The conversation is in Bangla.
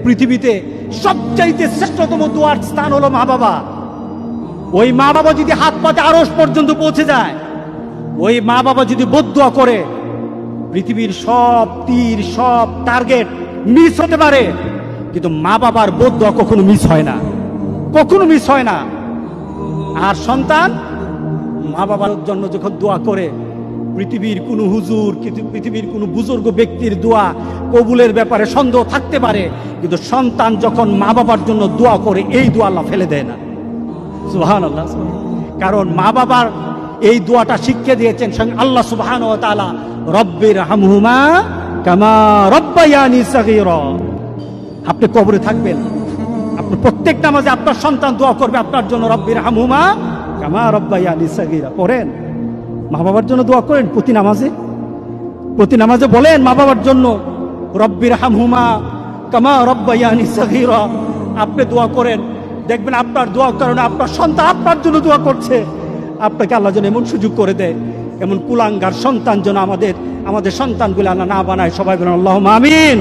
পৃথিবীতে সবচাইতে শ্রেষ্ঠতম দোয়ার স্থান হলো মা বাবা। ওই মা বাবা যদি হাত পাতে আরশ পর্যন্ত পৌঁছে যায়, ওই মা বাবা যদি বদদুয়া করে, পৃথিবীর সব তীর সব টার্গেট মিস হতে পারে, কিন্তু মা বাবার বদদুয়া কখনো মিস হয় না, কখনো মিস হয় না। আর সন্তান মা বাবার জন্য যখন দোয়া করে, পৃথিবীর কোন হুজুর, পৃথিবীর কোন বুজুর্গ ব্যক্তির দোয়া কবুলের ব্যাপারে সন্দেহ থাকতে পারে, কিন্তু সন্তান যখন মা বাবার জন্য দোয়া করে, এই দোয়া আল্লাহ ফেলে দেয় না। সুবহানাল্লাহ। কারণ মা বাবার এই দোয়াটা শিখিয়ে দিয়েছেন স্বয়ং আল্লাহ সুবহানাহু ওয়া তাআলা, রব্বির হামহুমা কামা রব্বায়ানি সাগীরা। আপনি কবরে থাকবেন, আপনি প্রত্যেক নামাজে আপনার সন্তান দোয়া করবে আপনার জন্য, রব্বির হামহুমা কামা রব্বায়ানি সাগীরা। পড়েন, মা বাবার জন্য দোয়া করেন প্রতি নামাজে বলেন মা বাবার জন্য, রব্বির হামহুমা কামা রব্বায়ানি সাগীরা। আপনি দোয়া করেন, দেখবেন আপনার দোয়ার কারণে আপনার সন্তান আপনার জন্য দোয়া করছে। আপনাকে আল্লাহ যেন এমন সুযোগ করে দেয়, এমন কুলাঙ্গার সন্তান যেন আমাদের সন্তানগুলো আল্লাহ না বানায়। সবাই বলেন আল্লাহুম্মা আমিন।